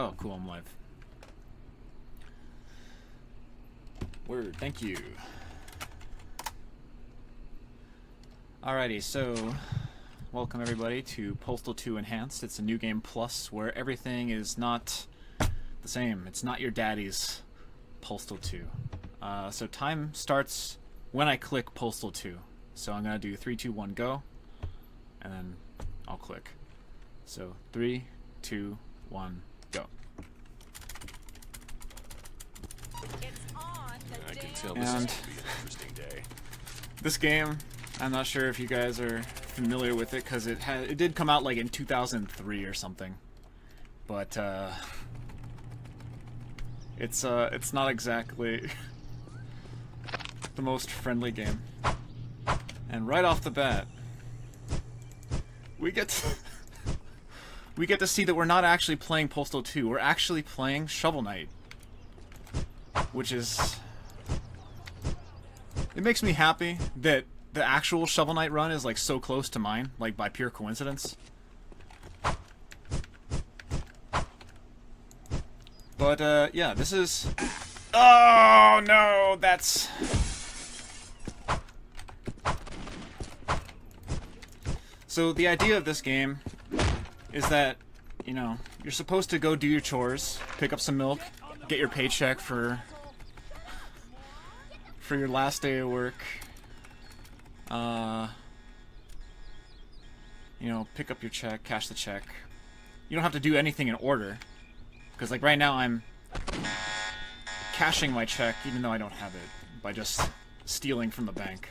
Oh, cool, I'm live. Word, thank you. Alrighty, so welcome everybody to Postal 2 Enhanced. It's a new game plus where everything is not the same. It's not your daddy's Postal 2. So time starts when I click Postal 2. So I'm gonna do 3, 2, 1, go, and then I'll click. So 3, 2, 1, go. I can tell this is going to be an interesting day. This game, I'm not sure if you guys are familiar with it because it did come out like in 2003 or something, but it's not exactly the most friendly game. And right off the bat, we get to see that we're not actually playing Postal 2. We're actually playing Shovel Knight, which is, it makes me happy that the actual Shovel Knight run is like so close to mine, like by pure coincidence. But yeah, this is, oh no, that's, so the idea of this game is that, you know, you're supposed to go do your chores, pick up some milk, get your paycheck for your last day of work. You know, pick up your check, cash the check. You don't have to do anything in order, because like right now I'm cashing my check even though I don't have it by just stealing from the bank.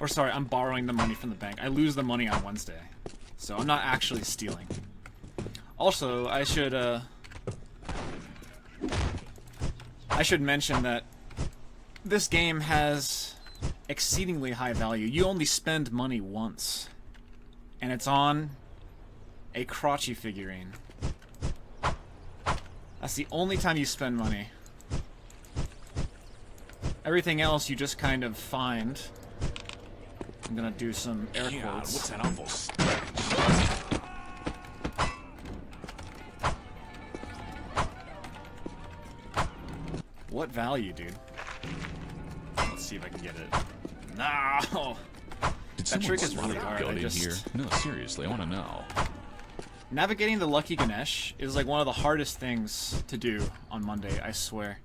Or sorry, I'm borrowing the money from the bank. I lose the money on Wednesday, so I'm not actually stealing. Also, I should mention that this game has exceedingly high value. You only spend money once, and it's on a crotchy figurine. That's the only time you spend money. Everything else you just kind of find. I'm gonna do some air quotes. What's an awful stretch? What value, dude? Let's see if I can get it. No! That trick is really hard. Here? No, seriously, I want to know. Navigating the Lucky Ganesh is like one of the hardest things to do on Monday, I swear.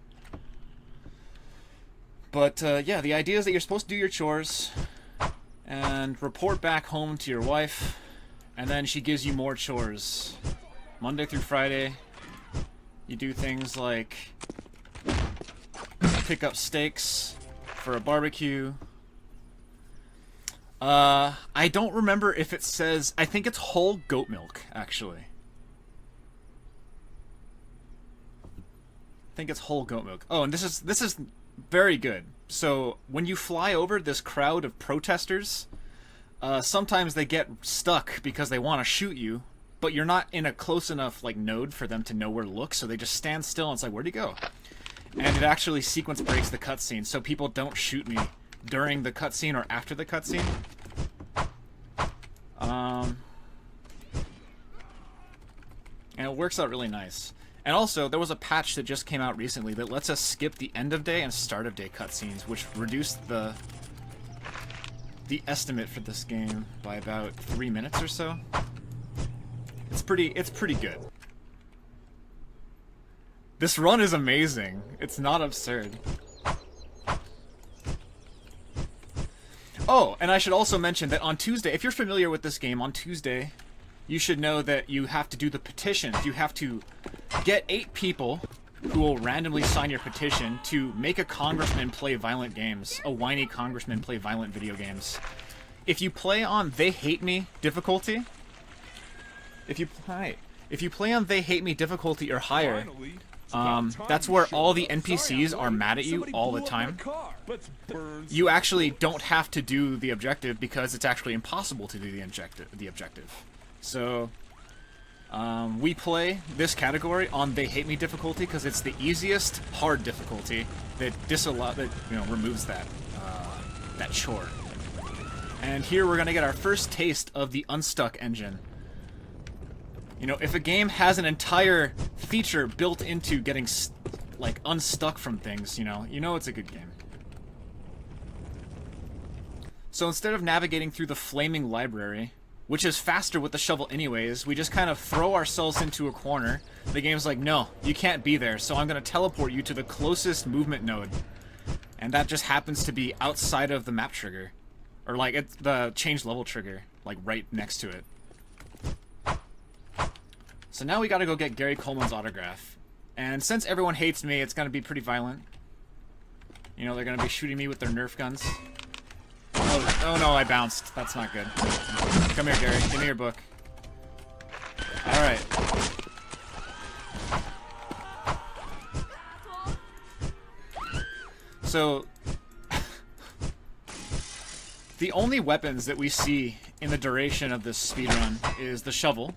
But yeah, the idea is that you're supposed to do your chores and report back home to your wife, and then she gives you more chores. Monday through Friday, you do things like pick up steaks for a barbecue. I don't remember if it says, I think it's whole goat milk, actually. I think it's whole goat milk. Oh, and this is very good. So when you fly over this crowd of protesters, sometimes they get stuck because they want to shoot you, but you're not in a close enough like node for them to know where to look, so they just stand still and it's like, where'd he go? And it actually sequence breaks the cutscene, so people don't shoot me during the cutscene or after the cutscene. And it works out really nice. And also, there was a patch that just came out recently that lets us skip the end of day and start of day cutscenes, which reduced the estimate for this game by about 3 minutes or so. It's pretty good. This run is amazing. It's not absurd. Oh, and I should also mention that on Tuesday, if you're familiar with this game, on Tuesday, you should know that you have to do the petitions. You have to get 8 people who will randomly sign your petition to make a congressman play violent games. A whiny congressman play violent video games. If you play on They Hate Me difficulty, if you play on They Hate Me difficulty or higher, that's where all the NPCs are mad at you all the time. You actually don't have to do the objective because it's actually impossible to do the objective. So, we play this category on They Hate Me difficulty because it's the easiest hard difficulty that removes that that chore. And here we're gonna get our first taste of the Unstuck engine. You know, if a game has an entire feature built into getting, like, unstuck from things, you know it's a good game. So instead of navigating through the flaming library, which is faster with the shovel anyways, we just kind of throw ourselves into a corner. The game's like, no, you can't be there, so I'm going to teleport you to the closest movement node. And that just happens to be outside of the map trigger. Or, like, it's the change level trigger, like, right next to it. So now we gotta go get Gary Coleman's autograph. And since everyone hates me, it's gonna be pretty violent. You know, they're gonna be shooting me with their Nerf guns. Oh no, I bounced. That's not good. Come here, Gary. Give me your book. Alright. So, the only weapons that we see in the duration of this speedrun is the shovel,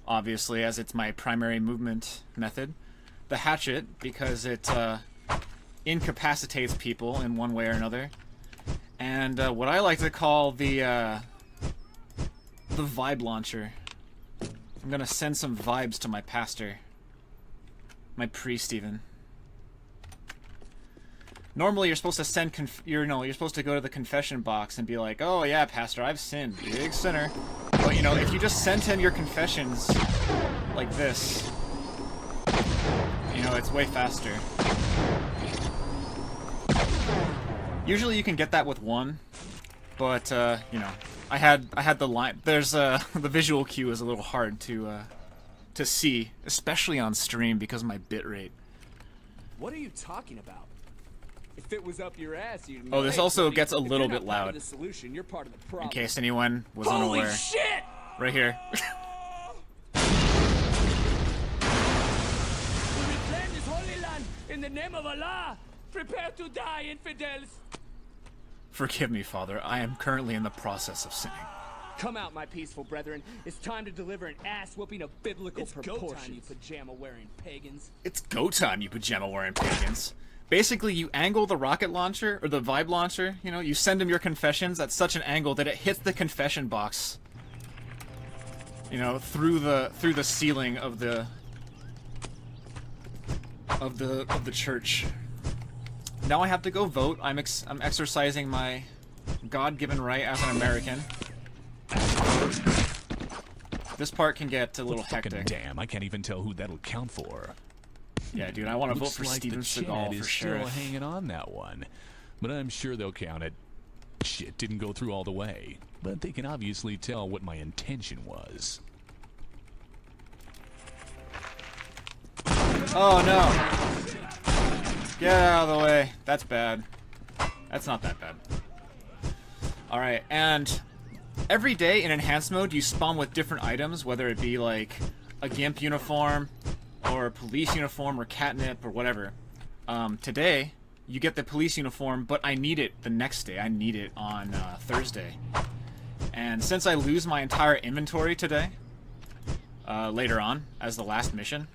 obviously, as it's my primary movement method. The hatchet, because it incapacitates people in one way or another. And what I like to call the vibe launcher. I'm gonna send some vibes to my pastor. My priest, even. Normally, you're supposed to send you're supposed to go to the confession box and be like, "Oh yeah, pastor, I've sinned, big sinner." But you know, if you just send him your confessions like this, you know, it's way faster. Usually, you can get that with one, but you know, I had the line. There's the visual cue is a little hard to see, especially on stream because of my bitrate. What are you talking about? If it was up your ass, you'd Oh, this also gets a If little you're bit not part loud. of the solution, you're part of the In problem. case anyone was Holy unaware. shit! Right here. We reclaim this holy land in the name of Allah. Prepare to die, infidels. Forgive me, Father. I am currently in the process of sinning. Come out, my peaceful brethren. It's time to deliver an ass-whooping of biblical proportions. Time, you pajama-wearing pagans. It's go time, you pajama-wearing pagans. Basically, you angle the rocket launcher, or the vibe launcher, you know, you send him your confessions at such an angle that it hits the confession box. You know, through the ceiling of the church. Now I have to go vote. I'm exercising my God-given right as an American. This part can get a little hectic. Damn, I can't even tell who that'll count for. Yeah, dude, I want to vote Looks for like Steven the Seagal Chad for is sure. still hanging on that one, but I'm sure they'll count it. Shit didn't go through all the way, but they can obviously tell what my intention was. Oh no! Get out of the way. That's bad. That's not that bad. Alright, and every day in Enhanced Mode, you spawn with different items, whether it be like a GIMP uniform, or a police uniform, or catnip, or whatever. Today, you get the police uniform, but I need it the next day. I need it on Thursday. And since I lose my entire inventory today, later on, as the last mission,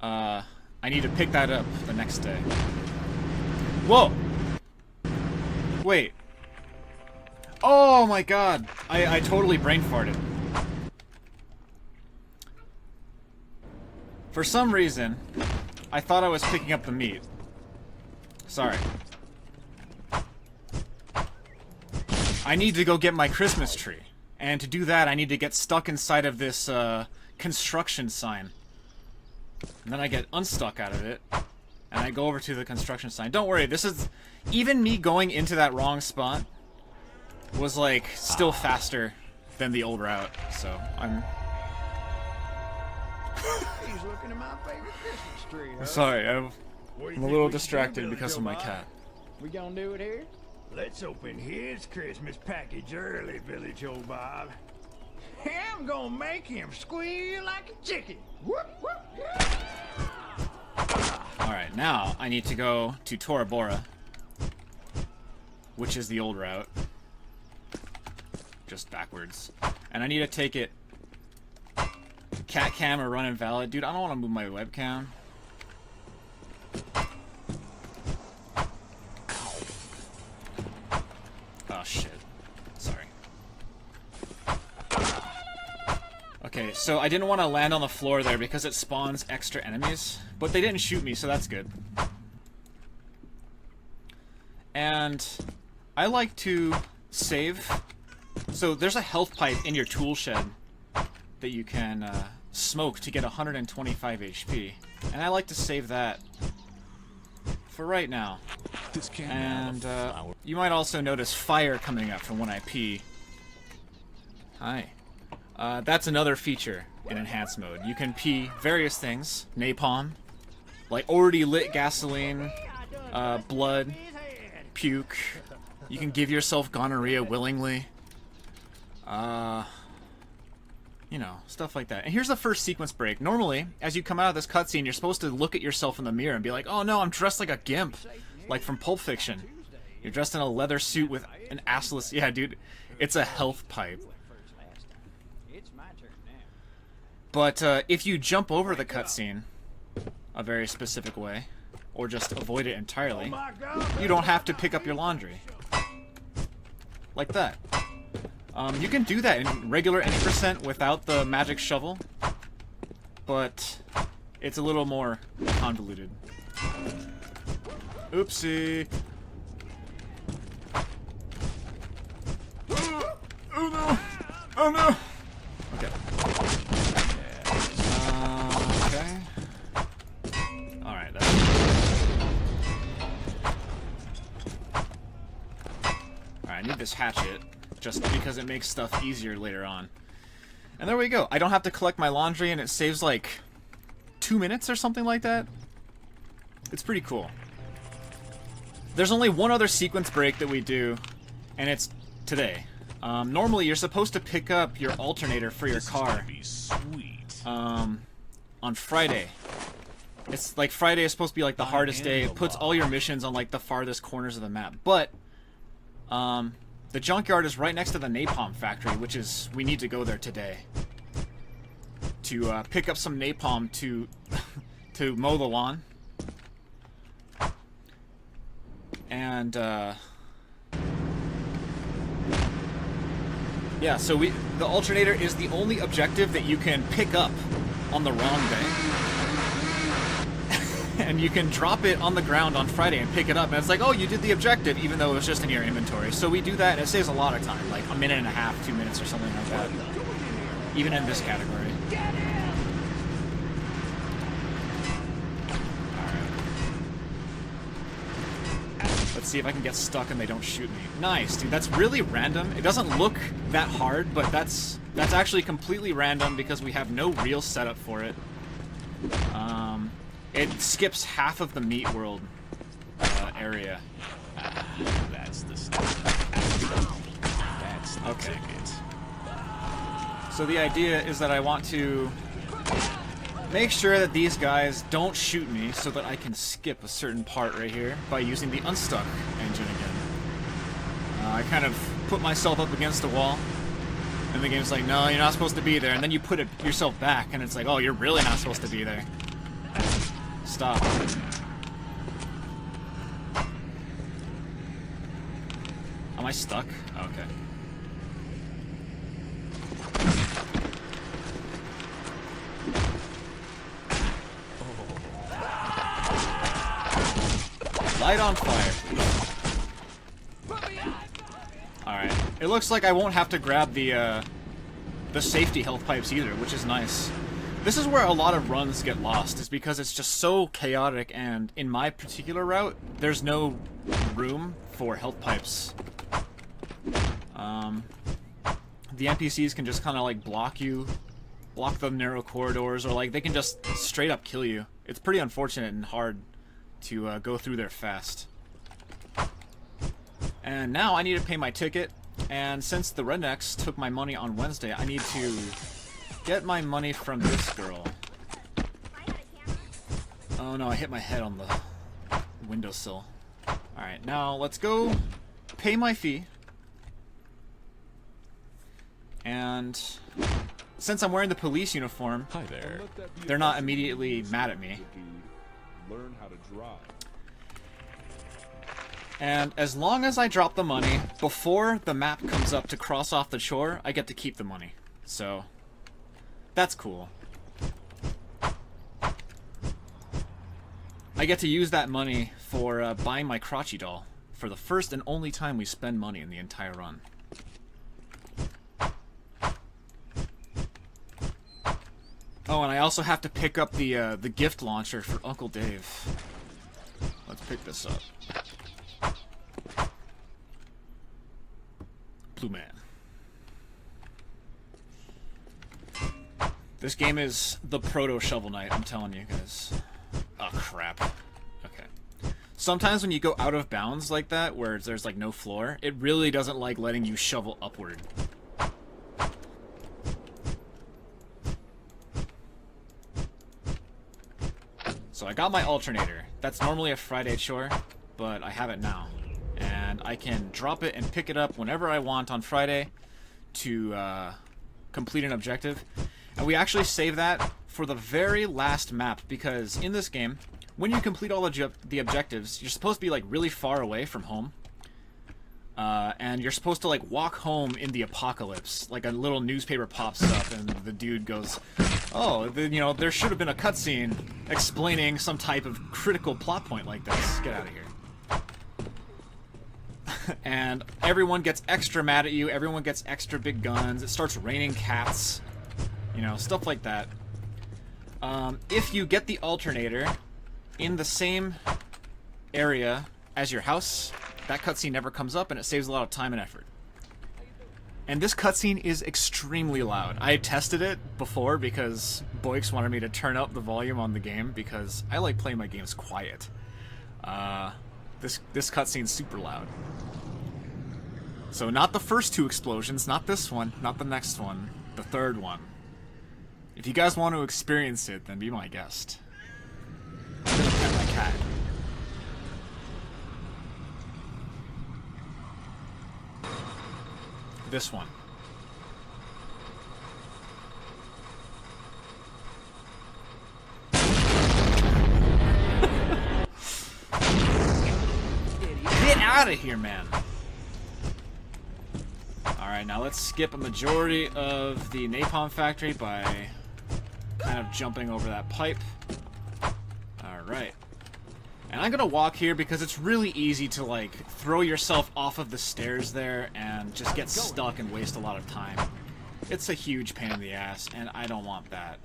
I need to pick that up the next day. Whoa! Wait. Oh my god! I totally brain farted. For some reason, I thought I was picking up the meat. Sorry. I need to go get my Christmas tree. And to do that, I need to get stuck inside of this construction sign. And then I get unstuck out of it. And I go over to the construction sign. Don't worry, this is... Even me going into that wrong spot was, like, still faster than the old route. So, I'm... He's looking at my favorite Christmas tree, huh? Sorry, I'm What do you a think little we can do, distracted Billy because Joe of my Bob? cat. We gonna do it here? Let's open his Christmas package early, Billy Joe Bob. I'm gonna make him squeal like a chicken. Whoop, whoop. Alright, now I need to go to Tora Bora, which is the old route. Just backwards. And I need to take it cat cam or run invalid. Dude, I don't want to move my webcam. Oh shit. Sorry. So I didn't want to land on the floor there because it spawns extra enemies. But they didn't shoot me, so that's good. And I like to save. So there's a health pipe in your tool shed that you can smoke to get 125 HP. And I like to save that for right now. This can And you might also notice fire coming up from when I pee. Hi. That's another feature in enhanced mode. You can pee various things. Napalm, like already lit gasoline, blood, puke. You can give yourself gonorrhea willingly. You know, stuff like that. And here's the first sequence break. Normally, as you come out of this cutscene, you're supposed to look at yourself in the mirror and be like, oh no, I'm dressed like a gimp. Like from Pulp Fiction. You're dressed in a leather suit with an assless... Yeah, dude, it's a health pipe. But if you jump over the cutscene a very specific way, or just avoid it entirely, you don't have to pick up your laundry. Like that. You can do that in regular N% without the magic shovel, but it's a little more convoluted. Oopsie. Oh no! Oh no! Okay. Okay. Alright, that's... Alright, I need this hatchet, just because it makes stuff easier later on. And there we go. I don't have to collect my laundry, and it saves like 2 minutes or something like that. It's pretty cool. There's only one other sequence break that we do, and it's today. Normally, you're supposed to pick up your alternator for your car on Friday. It's like Friday is supposed to be like the hardest day. It puts all your missions on like the farthest corners of the map. But the junkyard is right next to the napalm factory, which is we need to go there today to pick up some napalm to to mow the lawn. And yeah, so the alternator is the only objective that you can pick up on the wrong day. And you can drop it on the ground on Friday and pick it up, and it's like, oh, you did the objective, even though it was just in your inventory. So we do that, and it saves a lot of time, like a minute and a half, 2 minutes or something like that. Even in this category. Let's see if I can get stuck and they don't shoot me. Nice, dude. That's really random. It doesn't look that hard, but that's actually completely random because we have no real setup for it. It skips half of the meat world area. That's the stuff. That's the ticket. So the idea is that I want to make sure that these guys don't shoot me so that I can skip a certain part right here by using the unstuck engine again. I kind of put myself up against a wall, and the game's like, no, you're not supposed to be there, and then you put it yourself back, and it's like, oh, you're really not supposed to be there. Stop. Am I stuck? Okay. Light on fire. Alright. It looks like I won't have to grab the safety health pipes either, which is nice. This is where a lot of runs get lost, is because it's just so chaotic, and in my particular route, there's no room for health pipes. The NPCs can just kind of like block the narrow corridors, or like they can just straight up kill you. It's pretty unfortunate and hard to go through there fast. And now I need to pay my ticket, and since the rednecks took my money on Wednesday, I need to get my money from this girl. Oh no, I hit my head on the windowsill. Alright, now let's go pay my fee. And since I'm wearing the police uniform, Hi there. they're not immediately mad at me. Learn how to drive. And as long as I drop the money before the map comes up to cross off the shore, I get to keep the money. So That's cool. I get to use that money for buying my crotchy doll for the first and only time we spend money in the entire run. Oh, and I also have to pick up the gift launcher for Uncle Dave. Let's pick this up. Blue Man. This game is the proto Shovel Knight, I'm telling you guys. Oh, crap. Okay. Sometimes when you go out of bounds like that, where there's like no floor, it really doesn't like letting you shovel upward. So I got my alternator. That's normally a Friday chore, but I have it now. And I can drop it and pick it up whenever I want on Friday to complete an objective. And we actually save that for the very last map, because in this game, when you complete all the objectives, you're supposed to be like really far away from home. And you're supposed to like walk home in the apocalypse. Like a little newspaper pops up and the dude goes, oh, you know, there should have been a cutscene explaining some type of critical plot point like this. Get out of here. And everyone gets extra mad at you. Everyone gets extra big guns. It starts raining cats. You know, stuff like that. If you get the alternator in the same area as your house, that cutscene never comes up and it saves a lot of time and effort. And this cutscene is extremely loud. I tested it before because Boix wanted me to turn up the volume on the game because I like playing my games quiet. This cutscene's super loud. So not the first two explosions, not this one, not the next one, the third one. If you guys want to experience it, then be my guest. I'm gonna pet my cat. This one. Get out of here, man. Alright, now let's skip a majority of the napalm factory by kind of jumping over that pipe. Alright. And I'm gonna walk here because it's really easy to like throw yourself off of the stairs there and just get stuck and waste a lot of time. It's a huge pain in the ass and I don't want that.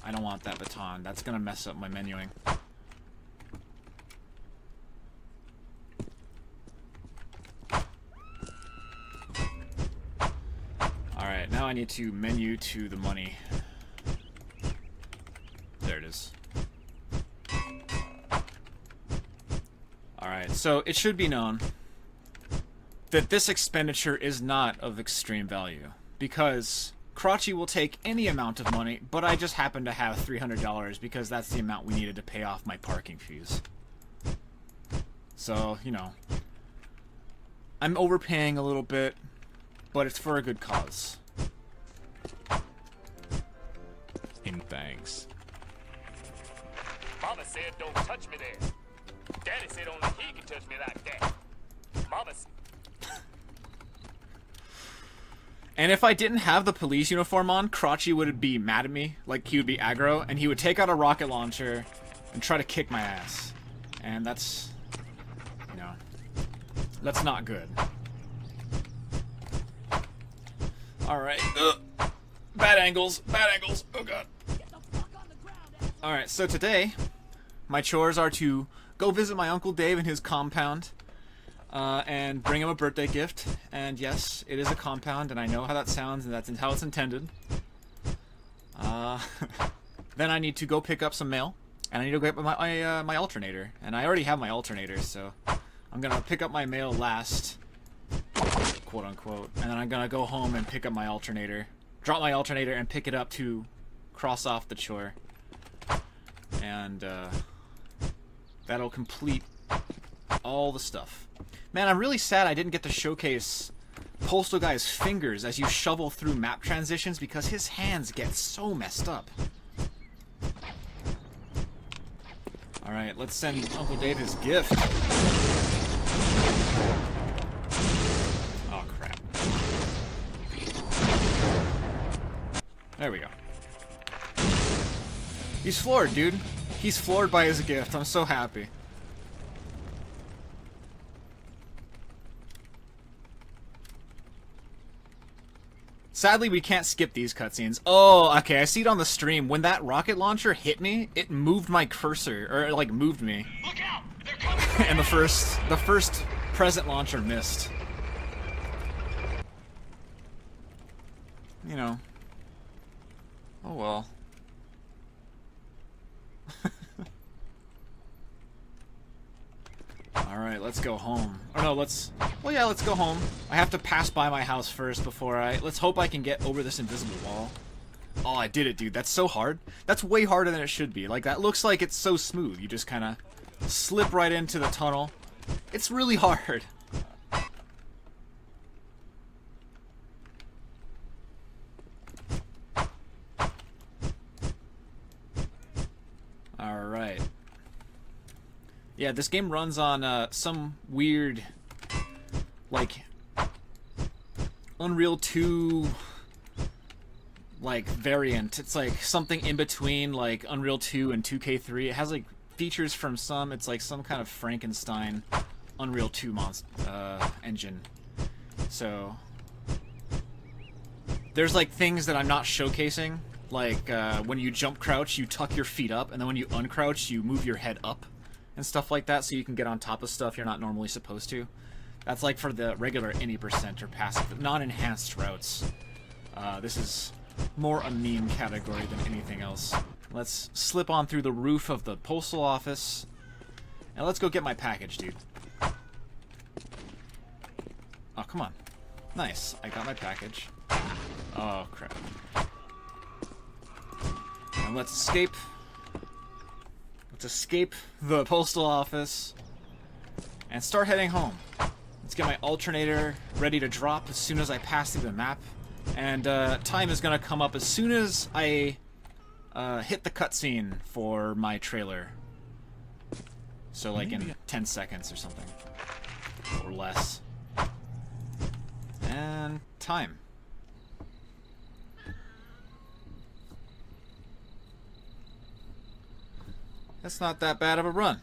I don't want that baton. That's gonna mess up my menuing. Alright, now I need to menu to the money. There it is. Alright, so it should be known that this expenditure is not of extreme value, because Crotchy will take any amount of money, but I just happen to have $300 because that's the amount we needed to pay off my parking fees. So, you know, I'm overpaying a little bit, but it's for a good cause. And thanks. Mama said don't touch me there. Daddy said only he can touch me like that. Mama And if I didn't have the police uniform on, Crotchy would be mad at me, like he would be aggro, and he would take out a rocket launcher and try to kick my ass. And that's, you know, that's not good. Alright. Bad angles. Bad angles. Oh god. Alright, so today, my chores are to go visit my Uncle Dave in his compound, and bring him a birthday gift. And yes, it is a compound, and I know how that sounds, and that's how it's intended. Then I need to go pick up some mail, and I need to get my alternator. And I already have my alternator, so I'm gonna pick up my mail last, quote unquote, and then I'm gonna go home and pick up my alternator, drop my alternator, and pick it up to cross off the chore. And that'll complete all the stuff. Man, I'm really sad I didn't get to showcase Postal Guy's fingers as you shovel through map transitions because his hands get so messed up. Alright, let's send Uncle Dave his gift. Oh, crap. There we go. He's floored, dude. He's floored by his gift. I'm so happy. Sadly, we can't skip these cutscenes. Oh, okay, I see it on the stream. When that rocket launcher hit me, it moved my cursor, or like moved me. Look out! They're coming! And the first present launcher missed. You know. Oh well. Alright, let's go home. Or no, let's go home. I have to pass by my house first before let's hope I can get over this invisible wall. Oh, I did it, dude. That's so hard. That's way harder than it should be. Like, that looks like it's so smooth. You just kind of slip right into the tunnel. It's really hard. Alright. Yeah, this game runs on some weird, like, Unreal 2, like, variant. It's like something in between, like, Unreal 2 and 2K3. It has, like, features from some, it's like some kind of Frankenstein Unreal 2 engine. So, there's, like, things that I'm not showcasing. Like, when you jump crouch, you tuck your feet up, and then when you uncrouch, you move your head up. And stuff like that, so you can get on top of stuff you're not normally supposed to. That's like for the regular any percent or passive, non-enhanced routes. This is more a meme category than anything else. Let's slip on through the roof of the postal office, and let's go get my package, dude. Oh, come on. Nice, I got my package. Oh, crap. And let's escape. Let's escape the postal office and start heading home. Let's get my alternator ready to drop as soon as I pass through the map. And time is going to come up as soon as I hit the cutscene for my trailer. So like in 10 seconds or something. Or less. And time. That's not that bad of a run.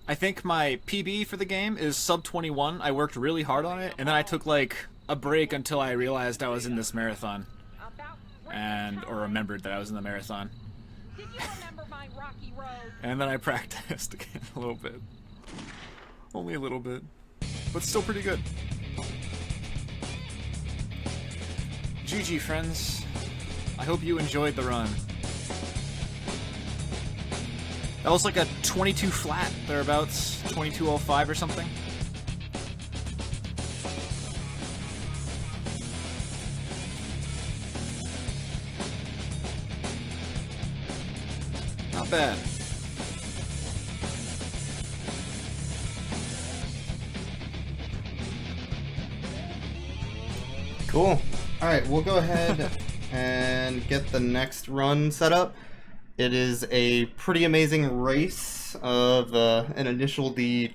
I think my PB for the game is sub 21. I worked really hard on it, and then I took like a break until I realized I was in this marathon. Or remembered that I was in the marathon. Did you remember my rocky road? And then I practiced again a little bit. Only a little bit. But still pretty good. GG, friends. I hope you enjoyed the run. That was like a 22 flat, thereabouts, 2205 or something. Not bad. Cool. Alright, we'll go ahead and get the next run set up. It is a pretty amazing race of an initial D